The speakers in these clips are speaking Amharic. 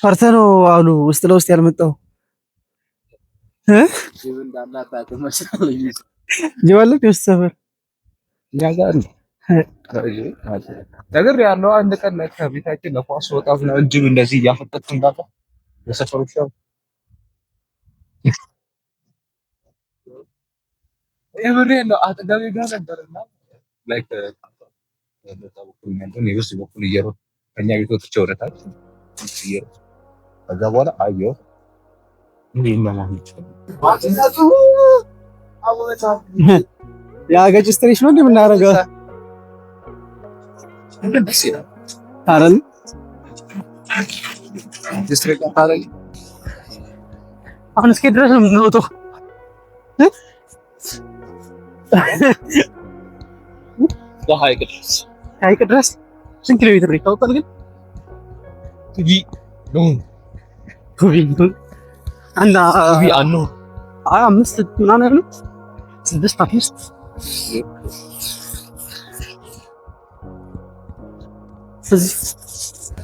ፈርተህ ነው አሉ ውስጥ ለውስጥ ያልመጣው ጅብ አለ ውስጥ ሰፈር ነገር ያለው አንድ ቀን ከቤታችን ለኳስ ወጣ ብለን ጅብ እንደዚህ እያፈጠጥኩ እንዳለ የሰፈሩ ሰው የምሬ ነው አጠገቤ ጋር ነበርና ላይክ በኩል እየሮጥኩ ከእኛ ቤት ወጥቼ ወደ ታች እየሮጥኩ ከዛ በኋላ አየሁ የአገጭ ስትሬሽ ነው እንደምናደርገው ታረን ዲስትሪክት ታረኝ አሁን እስከ ድረስ ነው የምንወጣው ሀይቅ ድረስ ስንት ኪሎ ሜትር ይታወቃል? ግን አንድ አምስት ምናምን ያለው 6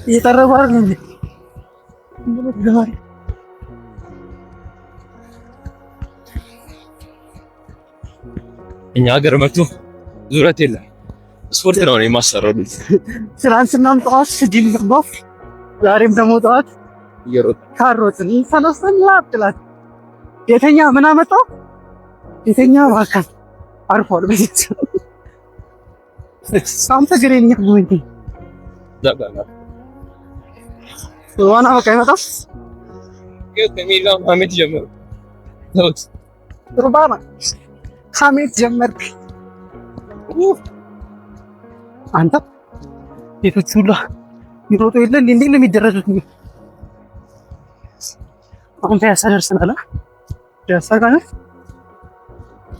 እየጠረቡ አይደል እንዴ? እኛ ሀገር መጥቶ ዙረት የለም። ስፖርት ነው የማሰራው። ትናንትናም ጠዋት ጂም ገባሁ፣ ዛሬም ደግሞ ጠዋት ካሮትን ተነስተን ላጥላት የተኛ ምን አመጣው የተኛ ባካል አርፏል። በዚህ ሳምንት ግሬኛ ነው እንዴ? ዋና በቃ ይመጣል። ከሚላው አመት ጀመረ ሩባና ካሜት ጀመርክ። አንተ ቤቶች ሁላ ይሮጡ የለ እንዴ? እንዴት ነው የሚደረሱት? አሁን ፒያሳ ደርሰናል። ፒያሳ ጋር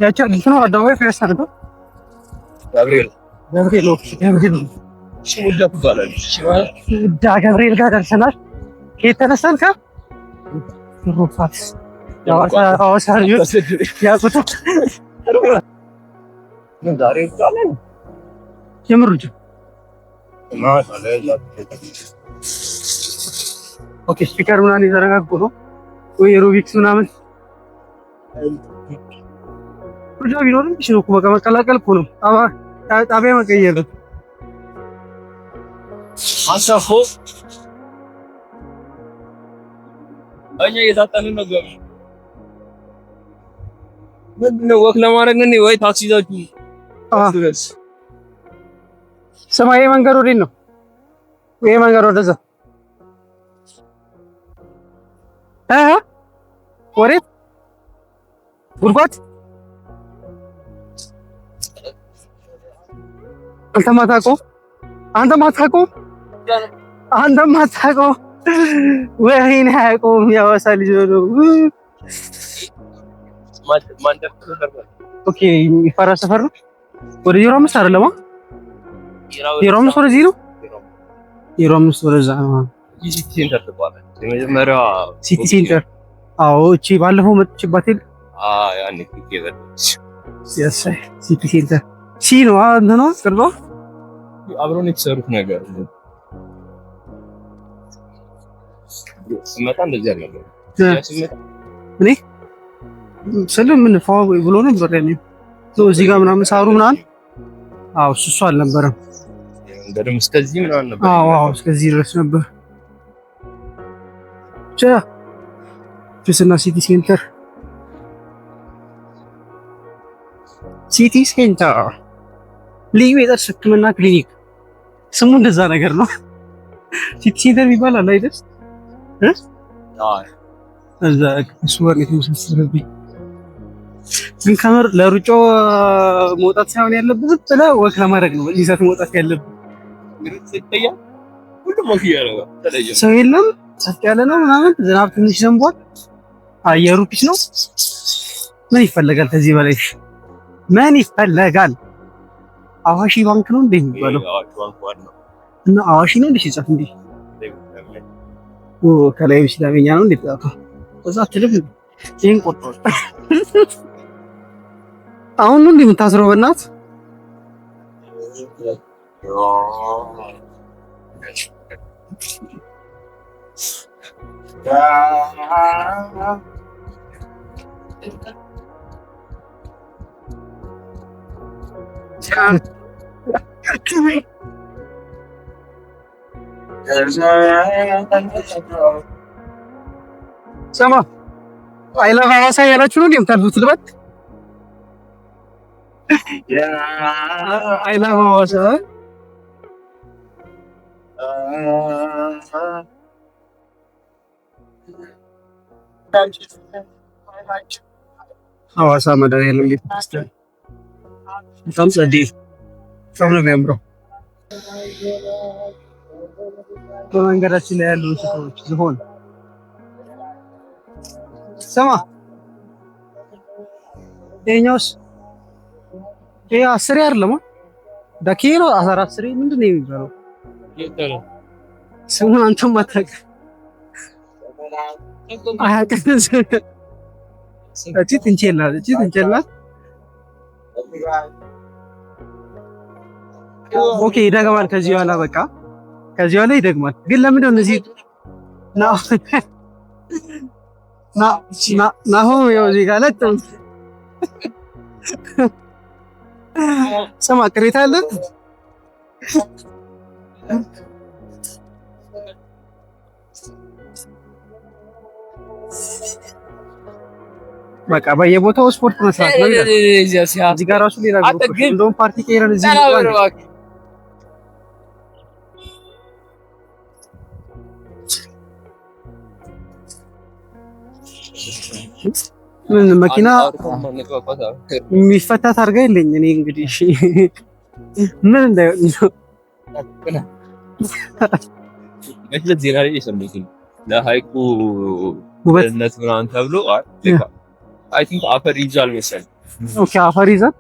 ያቻ እንትኑ አዳማዊ ፒያሳ ነው። ገብርኤል ሽሙዳ ትባላለች። ሽሙዳ ገብርኤል ጋር ደርሰናል። ከየት ተነስተን ሩፋት ሐዋሳ ያቁታ ዛሬ ይባላል የምሩጅ ኦኬ ስፒከር ምናምን የተረጋጉ ነው ወይ ሩቢክስ ምናምን ሩጃ ቢኖርም እሺ ነው። በቃ መቀላቀል እኮ ነው። ጣቢያ መቀየር ነው። አሳፎ እኛ እየታጠንን ነው። ገብ ምንድነው ወክ ለማድረግ ነው ወይ ታክሲ ይዛችሁ? ሰማያዊ መንገድ ወዴት ነው? ወይ መንገድ ወደዛ ወዴት? ጉድጓድ አንተ ማታውቀው ወይኔ አያውቀውም። ያወሳ ልጅ ነው። ኦኬ ይፈራ ሰፈር ነው። ወደ 05 አይደለም? 05 ወደዚህ ነው። 05 ወደዛ ነው። ሲቲ ሴንተር ትባላለች። የመጀመሪያዋ ሲቲ ሴንተር። አዎ እቺ ባለፈው መጥቼባት አይደል? ያኔ ይገበልሽ ሲቲ ሴንተር ሲ ነው ነው ቅርባ አብሮን የተሰሩት ነገር ስመጣ እንደዚህ አልነበረ። እኔ ምን ፋው ብሎ ነበር ያኔ እዚህ ጋር ምናምን ሳሩ ምናምን። አዎ እሱ አልነበረም። እንደውም እስከዚህ ምናምን ነበር። አዎ እስከዚህ ድረስ ነበር። ፊስና ሲቲ ሴንተር ልዩ የጥርስ ሕክምና ክሊኒክ ስሙ እንደዛ ነገር ነው። ሲቲ ሴንተር ይባላል አይደል? እዛ ሱፐር የተመሰረተብኝ ግን ከምር ለሩጫው መውጣት ሳይሆን ያለብህ ብለህ ወክ ለማድረግ ነው። በዚህ ሰዓት መውጣት ያለብህ ሰው የለም፣ ጸጥ ያለ ነው ምናምን። ዝናብ ትንሽ ዘንቧል፣ አየሩ ፒስ ነው። ምን ይፈለጋል ከዚህ በላይ? ምን ይፈለጋል? አዋሺ ባንክ ነው እንዴ የሚባለው? እና አዋሽ ነው እንዴ ሲጻፍ እንዴ? ከላይ ሲዳመኛ ነው እንዴ ጻፈው? እዛ ትልብ ይሄን ቆርጦ አሁን ነው እንዴ የምታስረው በእናት ሰማ አይላ ሐዋሳ ያላችሁ ነው የምታልፉት ልበት አይላ ሐዋሳ ሐዋሳ መድኃኒዓለም ቤተክርስቲያን በጣም ጸዴ በጣም ነው የሚያምረው። በመንገዳችን ላይ ያሉ ሰዎች ዝሆን ሰማ የኛውስ ይሄ 10 አይደለም ዳኪ ነው 14 ምንድን ነው የሚባለው? ስሙን አንተም አታውቅም። እቺ ትንቸላ ኦኬ ይደግማል። ከዚህ በኋላ በቃ ከዚህ በኋላ ይደግማል። ግን ለምን ነው እነዚህ ናሆ ያው እዚህ ጋር ለጥም ሰማ ቅሬታ አለ። በቃ በየቦታው ስፖርት መስራት ነው። እዚህ ጋር ራሱ ሌላ ግሩፕ እንደውም ፓርቲ ከሄረን እዚህ ነው። ምን መኪና የሚፈታ ታርጋ የለኝ እኔ እንግዲህ እሺ ምን እንዳይሆን ማለት ዜና ላይ የሰማሁት ለሃይቁ ውበትነት ምናምን ተብሎ አይ ቲንክ አፈር ይዛል መሰለኝ። ኦኬ አፈር ይዛል።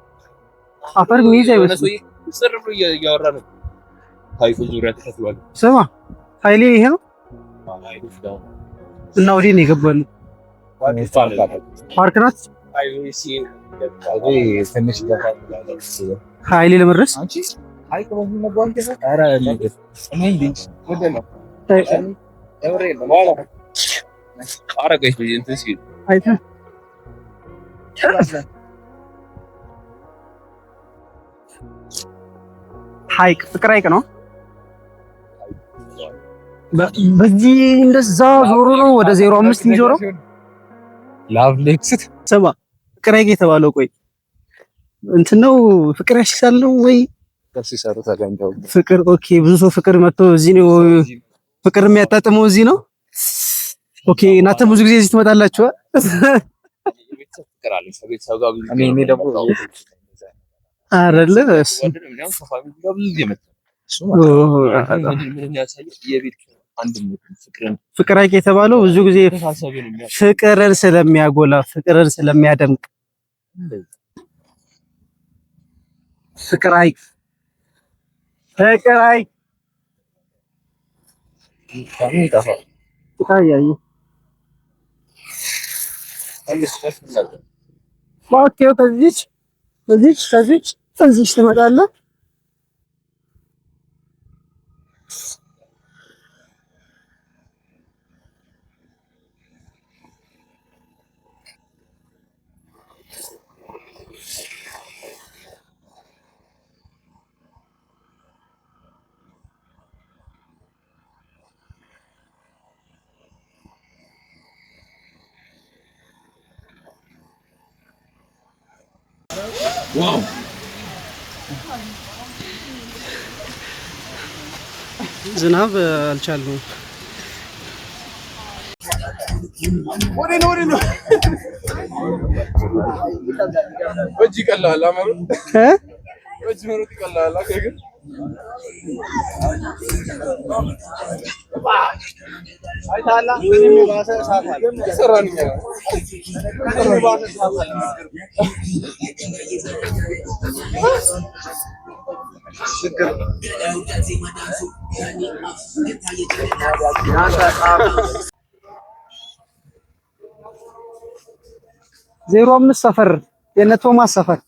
አፈር ሚይዝ አይመስልም። ስር ብሎ እያወራ ነው። ሃይቁ ዙሪያ ተከትሏል። ስማ ኃይሌ ይሄ ነው እና ወዲህ ነው የገባን ፓርክ ናት። ኃይሌ ለመድረስ ሀይቅ ፍቅር ሀይቅ ነው። በዚህ እንደዛ ዞሮ ነው ወደ 05 የሚዞረው። ላቭ ሌክስ ሰማ ፍቅር ሀይቅ የተባለው ቆይ እንትን ነው ፍቅር ያሽሳል ነው ወይ ሲሰሩ ተገኝተው ፍቅር ኦኬ። ብዙ ሰው ፍቅር መጥቶ እዚህ ነው ፍቅር የሚያጣጥመው እዚህ ነው። ኦኬ እናንተ ብዙ ጊዜ እዚህ ትመጣላችሁ አይደል? ፍቅር ሀይቅ የተባለው ብዙ ጊዜ ፍቅርን ስለሚያጎላ ፍቅርን ስለሚያደምቅ ፍቅር ሀይቅ ታያዩ ባክዮ ከዚች ትመጣለህ። ዋው ዝናብ አልቻልኩም። ወጂ ቀላል አማሩ ወጂ መሮጥ ቀላል አከገ አይታላ ምንም ባሰ ሳፋል ሰራንኛ ምንም ባሰ ሳፋል ሽክር ዜሮ አምስት ሰፈር የነ ቶማስ ሰፈር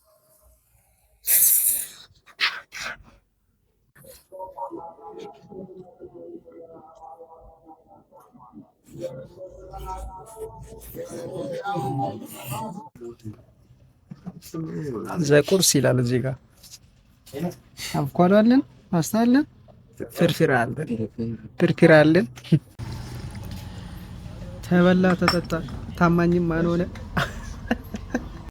ዘቁርስ ይላል እዚህ ጋር አቮካዶ አለን፣ ፓስታ አለን፣ ፍርፍር አለን። ተበላ ተጠጣ፣ ታማኝም ማን ሆነ።